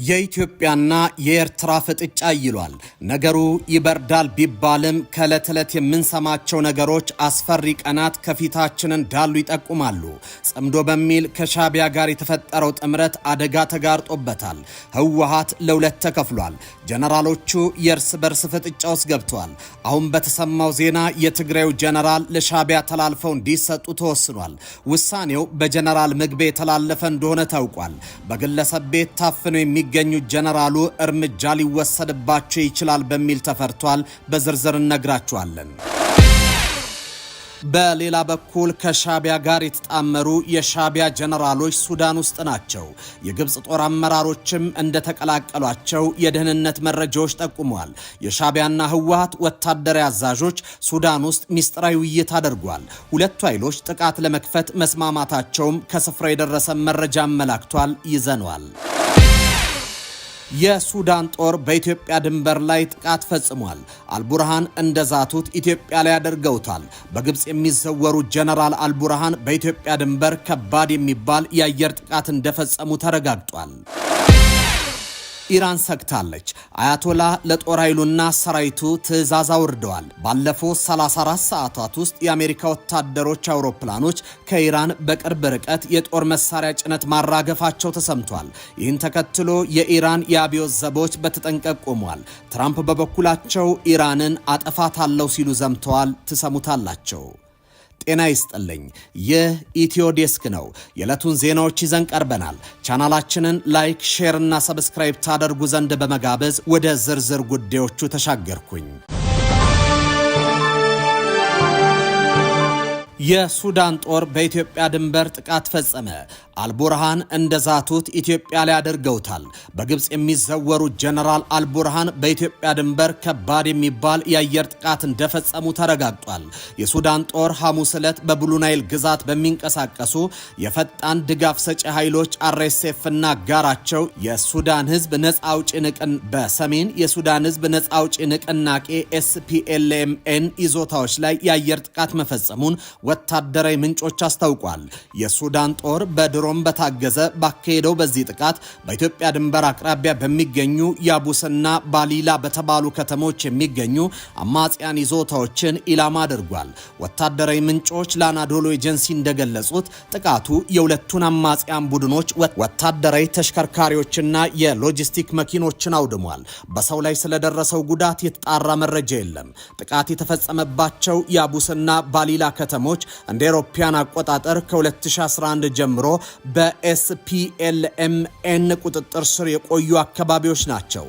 የኢትዮጵያና የኤርትራ ፍጥጫ ይሏል። ነገሩ ይበርዳል ቢባልም ከዕለት የምንሰማቸው ነገሮች አስፈሪ ቀናት ከፊታችን እንዳሉ ይጠቁማሉ። ጽምዶ በሚል ከሻቢያ ጋር የተፈጠረው ጥምረት አደጋ ተጋርጦበታል። ህወሓት ለሁለት ተከፍሏል። ጀነራሎቹ የእርስ በርስ ፍጥጫ ውስጥ ገብተዋል። አሁን በተሰማው ዜና የትግራዩ ጀነራል ለሻቢያ ተላልፈው እንዲሰጡ ተወስኗል። ውሳኔው በጀነራል ምግቤ የተላለፈ እንደሆነ ታውቋል። በግለሰብ ቤት ታፍነው የሚገኙ ጀነራሉ እርምጃ ሊወሰድባቸው ይችላል በሚል ተፈርቷል። በዝርዝር እነግራችኋለን። በሌላ በኩል ከሻቢያ ጋር የተጣመሩ የሻቢያ ጀነራሎች ሱዳን ውስጥ ናቸው። የግብጽ ጦር አመራሮችም እንደተቀላቀሏቸው የደህንነት መረጃዎች ጠቁመዋል። የሻቢያና ህወሓት ወታደራዊ አዛዦች ሱዳን ውስጥ ሚስጥራዊ ውይይት አድርጓል። ሁለቱ ኃይሎች ጥቃት ለመክፈት መስማማታቸውም ከስፍራ የደረሰ መረጃ አመላክቷል። ይዘነዋል። የሱዳን ጦር በኢትዮጵያ ድንበር ላይ ጥቃት ፈጽሟል። አልቡርሃን እንደዛቱት ኢትዮጵያ ላይ አድርገውታል። በግብጽ የሚዘወሩ ጀነራል አልቡርሃን በኢትዮጵያ ድንበር ከባድ የሚባል የአየር ጥቃት እንደፈጸሙ ተረጋግጧል። ኢራን ሰግታለች። አያቶላ ለጦር ኃይሉና ሰራዊቱ ትዕዛዝ አውርደዋል። ባለፈው 34 ሰዓታት ውስጥ የአሜሪካ ወታደሮች አውሮፕላኖች ከኢራን በቅርብ ርቀት የጦር መሳሪያ ጭነት ማራገፋቸው ተሰምቷል። ይህን ተከትሎ የኢራን የአብዮት ዘቦች በተጠንቀቅ ቆመዋል። ትራምፕ በበኩላቸው ኢራንን አጠፋታለሁ ሲሉ ዘምተዋል። ትሰሙታላቸው። ጤና ይስጥልኝ። ይህ ኢትዮ ዴስክ ነው። የዕለቱን ዜናዎች ይዘን ቀርበናል። ቻናላችንን ላይክ፣ ሼር እና ሰብስክራይብ ታደርጉ ዘንድ በመጋበዝ ወደ ዝርዝር ጉዳዮቹ ተሻገርኩኝ። የሱዳን ጦር በኢትዮጵያ ድንበር ጥቃት ፈጸመ። አልቡርሃን እንደዛቱት ኢትዮጵያ ላይ አድርገውታል። በግብጽ የሚዘወሩ ጀነራል አልቡርሃን በኢትዮጵያ ድንበር ከባድ የሚባል የአየር ጥቃት እንደፈጸሙ ተረጋግጧል። የሱዳን ጦር ሐሙስ ዕለት በብሉ ናይል ግዛት በሚንቀሳቀሱ የፈጣን ድጋፍ ሰጪ ኃይሎች አርኤስኤፍ እና አጋራቸው የሱዳን ህዝብ ነጻ አውጪ በሰሜን የሱዳን ህዝብ ነጻ አውጪ ንቅናቄ ኤስፒኤልኤምኤን ይዞታዎች ላይ የአየር ጥቃት መፈጸሙን ወታደራዊ ምንጮች አስታውቋል። የሱዳን ጦር በድሮን በታገዘ ባካሄደው በዚህ ጥቃት በኢትዮጵያ ድንበር አቅራቢያ በሚገኙ ያቡስና ባሊላ በተባሉ ከተሞች የሚገኙ አማጽያን ይዞታዎችን ኢላማ አድርጓል። ወታደራዊ ምንጮች ለአናዶሎ ኤጀንሲ እንደገለጹት ጥቃቱ የሁለቱን አማጽያን ቡድኖች ወታደራዊ ተሽከርካሪዎችና የሎጂስቲክ መኪኖችን አውድሟል። በሰው ላይ ስለደረሰው ጉዳት የተጣራ መረጃ የለም። ጥቃት የተፈጸመባቸው ያቡስና ባሊላ ከተሞች እንደ አውሮፓውያን አቆጣጠር ከ2011 ጀምሮ በኤስፒኤልኤምኤን ቁጥጥር ስር የቆዩ አካባቢዎች ናቸው።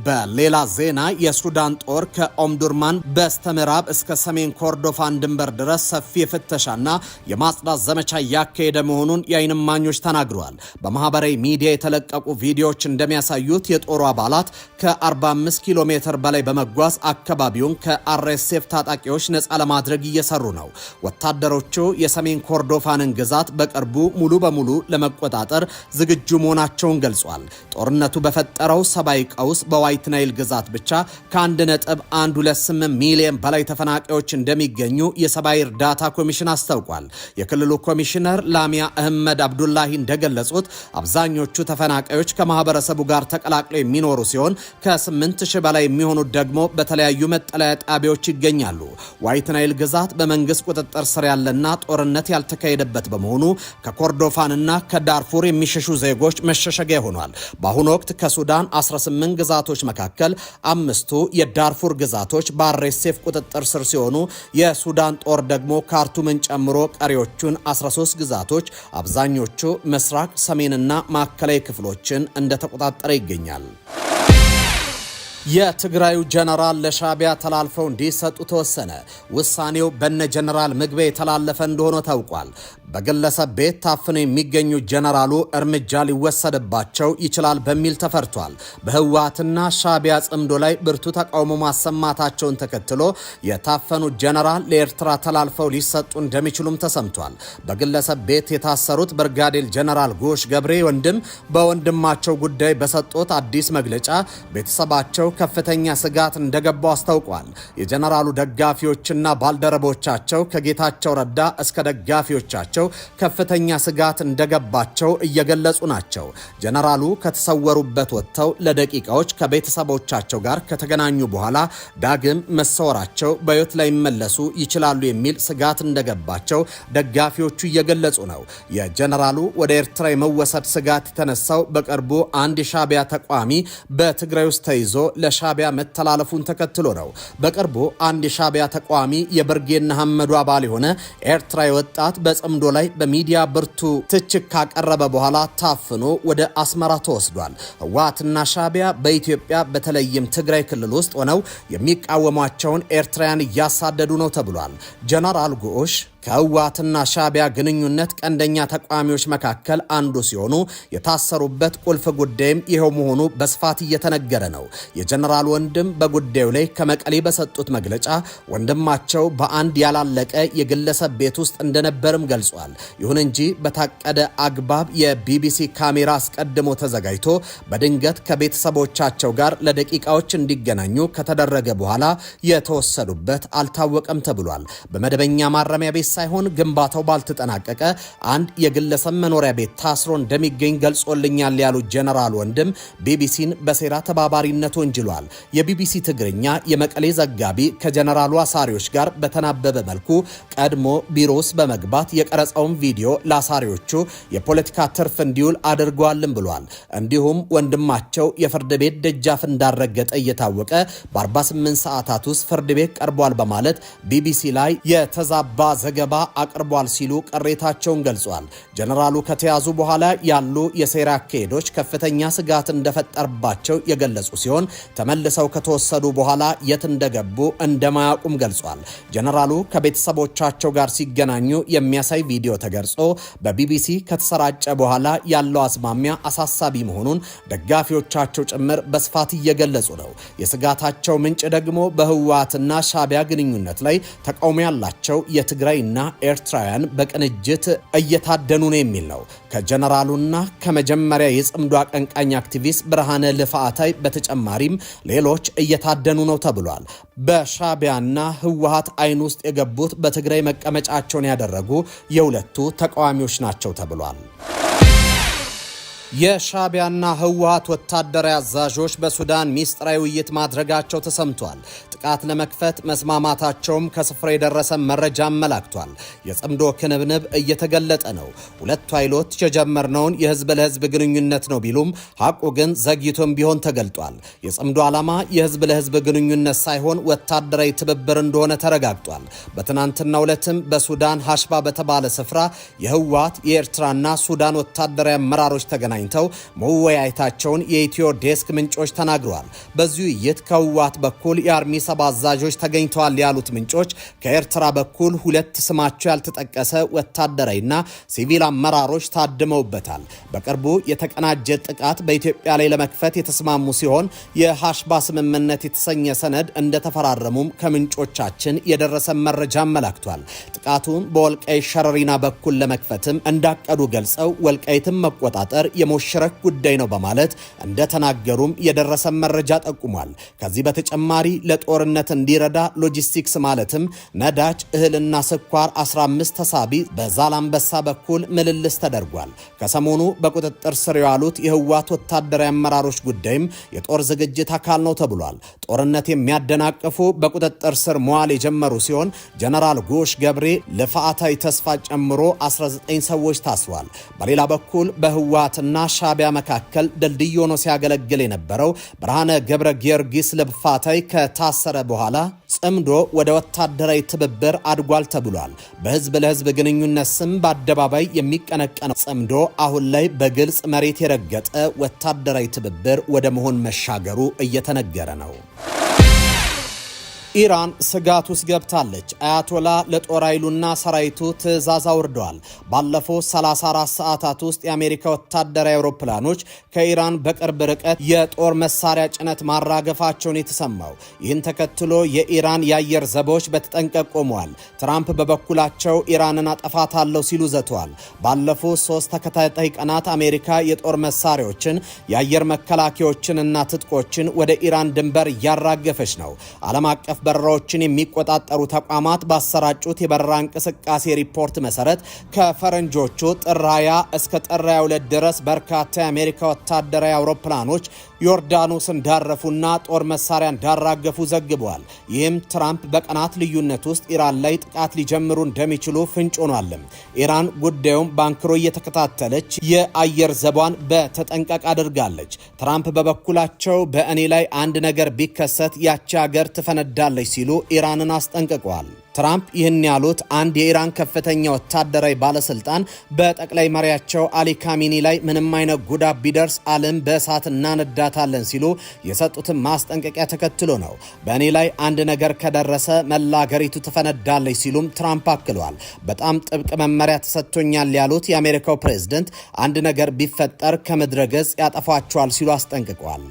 በሌላ ዜና የሱዳን ጦር ከኦምዱርማን በስተምዕራብ እስከ ሰሜን ኮርዶፋን ድንበር ድረስ ሰፊ የፍተሻና የማጽዳት ዘመቻ እያካሄደ መሆኑን የዓይን እማኞች ተናግረዋል። በማህበራዊ ሚዲያ የተለቀቁ ቪዲዮዎች እንደሚያሳዩት የጦሩ አባላት ከ45 ኪሎ ሜትር በላይ በመጓዝ አካባቢውን ከአርኤስኤፍ ታጣቂዎች ነፃ ለማድረግ እየሰሩ ነው። ወታደሮቹ የሰሜን ኮርዶፋንን ግዛት በቅርቡ ሙሉ በሙሉ ለመቆጣጠር ዝግጁ መሆናቸውን ገልጿል። ጦርነቱ በፈጠረው ሰብአዊ ቀውስ በዋይት ናይል ግዛት ብቻ ከ1.128 ሚሊዮን በላይ ተፈናቃዮች እንደሚገኙ የሰብአዊ እርዳታ ኮሚሽን አስታውቋል። የክልሉ ኮሚሽነር ላሚያ አህመድ አብዱላሂ እንደገለጹት አብዛኞቹ ተፈናቃዮች ከማህበረሰቡ ጋር ተቀላቅለው የሚኖሩ ሲሆን ከ8000 በላይ የሚሆኑት ደግሞ በተለያዩ መጠለያ ጣቢያዎች ይገኛሉ። ዋይት ናይል ግዛት በመንግስት ቁጥጥር ስር ያለና ጦርነት ያልተካሄደበት በመሆኑ ከኮርዶፋንና ከዳርፉር የሚሸሹ ዜጎች መሸሸጊያ ሆኗል። በአሁኑ ወቅት ከሱዳን 18 ግዛቶች መካከል 5ቱ የዳርፉር ግዛቶች በአርኤስኤፍ ቁጥጥር ስር ሲሆኑ የሱዳን ጦር ደግሞ ካርቱምን ጨምሮ ቀሪዎቹን 13 ግዛቶች አብዛኞቹ ምስራቅ፣ ሰሜንና ማዕከላዊ ክፍሎችን እንደተቆጣጠረ ይገኛል። የትግራዩ ጀነራል ለሻቢያ ተላልፈው እንዲሰጡ ተወሰነ። ውሳኔው በነ ጀነራል ምግቤ የተላለፈ እንደሆነ ታውቋል። በግለሰብ ቤት ታፍነው የሚገኙ ጀነራሉ እርምጃ ሊወሰድባቸው ይችላል በሚል ተፈርቷል። በህወሓትና ሻቢያ ጽምዶ ላይ ብርቱ ተቃውሞ ማሰማታቸውን ተከትሎ የታፈኑ ጀነራል ለኤርትራ ተላልፈው ሊሰጡ እንደሚችሉም ተሰምቷል። በግለሰብ ቤት የታሰሩት ብርጋዴር ጀነራል ጎሽ ገብሬ ወንድም በወንድማቸው ጉዳይ በሰጡት አዲስ መግለጫ ቤተሰባቸው ከፍተኛ ስጋት እንደገባው አስታውቋል። የጀነራሉ ደጋፊዎችና ባልደረቦቻቸው ከጌታቸው ረዳ እስከ ደጋፊዎቻቸው ከፍተኛ ስጋት እንደገባቸው እየገለጹ ናቸው። ጀነራሉ ከተሰወሩበት ወጥተው ለደቂቃዎች ከቤተሰቦቻቸው ጋር ከተገናኙ በኋላ ዳግም መሰወራቸው በሕይወት ላይ መለሱ ይችላሉ የሚል ስጋት እንደገባቸው ደጋፊዎቹ እየገለጹ ነው። የጀነራሉ ወደ ኤርትራ የመወሰድ ስጋት የተነሳው በቅርቡ አንድ የሻዕቢያ ተቋሚ በትግራይ ውስጥ ተይዞ ለሻዕቢያ መተላለፉን ተከትሎ ነው። በቅርቡ አንድ የሻዕቢያ ተቋሚ የብርጌና ሐመዱ አባል የሆነ ኤርትራዊ ወጣት በጽምዶ ላይ በሚዲያ ብርቱ ትችት ካቀረበ በኋላ ታፍኖ ወደ አስመራ ተወስዷል። ህወሓትና ሻዕቢያ በኢትዮጵያ በተለይም ትግራይ ክልል ውስጥ ሆነው የሚቃወሟቸውን ኤርትራውያን እያሳደዱ ነው ተብሏል። ጀነራል ጉዑሽ ከህወሓትና ሻዕቢያ ግንኙነት ቀንደኛ ተቃዋሚዎች መካከል አንዱ ሲሆኑ የታሰሩበት ቁልፍ ጉዳይም ይሄው መሆኑ በስፋት እየተነገረ ነው። የጀነራል ወንድም በጉዳዩ ላይ ከመቀሌ በሰጡት መግለጫ ወንድማቸው በአንድ ያላለቀ የግለሰብ ቤት ውስጥ እንደነበርም ገልጿል። ይሁን እንጂ በታቀደ አግባብ የቢቢሲ ካሜራ አስቀድሞ ተዘጋጅቶ በድንገት ከቤተሰቦቻቸው ጋር ለደቂቃዎች እንዲገናኙ ከተደረገ በኋላ የተወሰዱበት አልታወቀም ተብሏል። በመደበኛ ማረሚያ ቤት ሳይሆን ግንባታው ባልተጠናቀቀ አንድ የግለሰብ መኖሪያ ቤት ታስሮ እንደሚገኝ ገልጾልኛል ያሉት ጀነራል ወንድም ቢቢሲን በሴራ ተባባሪነት ወንጅሏል። የቢቢሲ ትግርኛ የመቀሌ ዘጋቢ ከጀነራሉ አሳሪዎች ጋር በተናበበ መልኩ ቀድሞ ቢሮ ውስጥ በመግባት የቀረጸውን ቪዲዮ ለአሳሪዎቹ የፖለቲካ ትርፍ እንዲውል አድርጓልም ብሏል። እንዲሁም ወንድማቸው የፍርድ ቤት ደጃፍ እንዳረገጠ እየታወቀ በ48 ሰዓታት ውስጥ ፍርድ ቤት ቀርቧል በማለት ቢቢሲ ላይ የተዛባ ዘገባ አቅርቧል ሲሉ ቅሬታቸውን ገልጿል። ጀነራሉ ከተያዙ በኋላ ያሉ የሴራ አካሄዶች ከፍተኛ ስጋት እንደፈጠረባቸው የገለጹ ሲሆን ተመልሰው ከተወሰዱ በኋላ የት እንደገቡ እንደማያውቁም ገልጿል። ጀነራሉ ከቤተሰቦቻቸው ጋር ሲገናኙ የሚያሳይ ቪዲዮ ተገርጾ በቢቢሲ ከተሰራጨ በኋላ ያለው አዝማሚያ አሳሳቢ መሆኑን ደጋፊዎቻቸው ጭምር በስፋት እየገለጹ ነው። የስጋታቸው ምንጭ ደግሞ በህወሓትና ሻዕቢያ ግንኙነት ላይ ተቃውሞ ያላቸው የትግራይና ኤርትራውያን በቅንጅት እየታደኑ ነው የሚል ነው። ከጀነራሉና ከመጀመሪያ የጽምዶ አቀንቃኝ አክቲቪስት ብርሃነ ልፋአታይ በተጨማሪም ሌሎች እየታደኑ ነው ተብሏል። በሻዕቢያና ህወሓት አይን ውስጥ የገቡት በትግራይ መቀመጫቸውን ያደረጉ የሁለቱ ተቃዋሚዎች ናቸው ተብሏል። የሻዕቢያና ህወሓት ወታደራዊ አዛዦች በሱዳን ሚስጥራዊ ውይይት ማድረጋቸው ተሰምቷል። ጥቃት ለመክፈት መስማማታቸውም ከስፍራ የደረሰ መረጃ አመላክቷል። የጽምዶ ክንብንብ እየተገለጠ ነው። ሁለቱ ኃይሎች የጀመርነውን የህዝብ ለህዝብ ግንኙነት ነው ቢሉም ሐቁ ግን ዘግይቶም ቢሆን ተገልጧል። የጽምዶ ዓላማ የህዝብ ለህዝብ ግንኙነት ሳይሆን ወታደራዊ ትብብር እንደሆነ ተረጋግጧል። በትናንትናው ዕለትም በሱዳን ሐሽባ በተባለ ስፍራ የህወሓት የኤርትራና ሱዳን ወታደራዊ አመራሮች ተገናኝተው መወያየታቸውን የኢትዮ ዴስክ ምንጮች ተናግረዋል። በዚህ ውይይት ከህወሓት በኩል የአርሚ ሰባ አዛዦች ተገኝተዋል ያሉት ምንጮች ከኤርትራ በኩል ሁለት ስማቸው ያልተጠቀሰ ወታደራዊና ሲቪል አመራሮች ታድመውበታል። በቅርቡ የተቀናጀ ጥቃት በኢትዮጵያ ላይ ለመክፈት የተስማሙ ሲሆን የሐሽባ ስምምነት የተሰኘ ሰነድ እንደተፈራረሙም ከምንጮቻችን የደረሰ መረጃ አመላክቷል። ጥቃቱን በወልቃይት ሸረሪና በኩል ለመክፈትም እንዳቀዱ ገልጸው ወልቃይትን መቆጣጠር የሞሽረክ ጉዳይ ነው በማለት እንደተናገሩም የደረሰ መረጃ ጠቁሟል። ከዚህ በተጨማሪ ለጦርነት እንዲረዳ ሎጂስቲክስ ማለትም ነዳጅ፣ እህልና ስኳር 15 ተሳቢ በዛላምበሳ በኩል ምልልስ ተደርጓል። ከሰሞኑ በቁጥጥር ስር ያሉት የህወሓት ወታደራዊ አመራሮች ጉዳይም የጦር ዝግጅት አካል ነው ተብሏል። ጦርነት የሚያደናቅፉ በቁጥጥር ስር መዋል የጀመሩ ሲሆን ጀነራል ጎሽ ገብሬ ለፋአታይ ተስፋ ጨምሮ 19 ሰዎች ታስሯል። በሌላ በኩል በህወሓትና ሻዕቢያ መካከል ድልድይ ሆኖ ሲያገለግል የነበረው ብርሃነ ገብረ ጊዮርጊስ ለፋአታይ ከታሰረ በኋላ ጽምዶ ወደ ወታደራዊ ትብብር አድጓል ተብሏል። በህዝብ ለህዝብ ግንኙነት ስም በአደባባይ የሚቀነቀነው ጽምዶ አሁን ላይ በግልጽ መሬት የረገጠ ወታደራዊ ትብብር ወደ መሆን መሻገሩ እየተነገረ ነው። ኢራን ስጋት ውስጥ ገብታለች። አያቶላ ለጦር ኃይሉና ሰራዊቱ ትዕዛዝ አውርደዋል። ባለፈው 34 ሰዓታት ውስጥ የአሜሪካ ወታደራዊ አውሮፕላኖች ከኢራን በቅርብ ርቀት የጦር መሳሪያ ጭነት ማራገፋቸውን የተሰማው። ይህን ተከትሎ የኢራን የአየር ዘቦች በተጠንቀቅ ቆመዋል። ትራምፕ በበኩላቸው ኢራንን አጠፋታለሁ ሲሉ ዘተዋል። ባለፉት 3 ተከታታይ ቀናት አሜሪካ የጦር መሳሪያዎችን፣ የአየር መከላከያዎችን እና ትጥቆችን ወደ ኢራን ድንበር እያራገፈች ነው። ዓለም አቀፍ በረራዎችን የሚቆጣጠሩ ተቋማት ባሰራጩት የበረራ እንቅስቃሴ ሪፖርት መሰረት ከፈረንጆቹ ጥር 20 እስከ ጥር 22 ድረስ በርካታ የአሜሪካ ወታደራዊ አውሮፕላኖች ዮርዳኖስ እንዳረፉና ጦር መሳሪያ እንዳራገፉ ዘግበዋል። ይህም ትራምፕ በቀናት ልዩነት ውስጥ ኢራን ላይ ጥቃት ሊጀምሩ እንደሚችሉ ፍንጭ ሆኗል። ኢራን ጉዳዩን ባንክሮ እየተከታተለች የአየር ዘቧን በተጠንቀቅ አድርጋለች። ትራምፕ በበኩላቸው በእኔ ላይ አንድ ነገር ቢከሰት ያቺ ሀገር ትፈነዳለች ሲሉ ኢራንን አስጠንቅቀዋል። ትራምፕ ይህን ያሉት አንድ የኢራን ከፍተኛ ወታደራዊ ባለስልጣን በጠቅላይ መሪያቸው አሊ ካሚኒ ላይ ምንም አይነት ጉዳት ቢደርስ ዓለም በእሳት እናነዳታለን ሲሉ የሰጡትን ማስጠንቀቂያ ተከትሎ ነው። በእኔ ላይ አንድ ነገር ከደረሰ መላ ሀገሪቱ ትፈነዳለች ሲሉም ትራምፕ አክለዋል። በጣም ጥብቅ መመሪያ ተሰጥቶኛል ያሉት የአሜሪካው ፕሬዝደንት አንድ ነገር ቢፈጠር ከምድረ ገጽ ያጠፏቸዋል ሲሉ አስጠንቅቀዋል።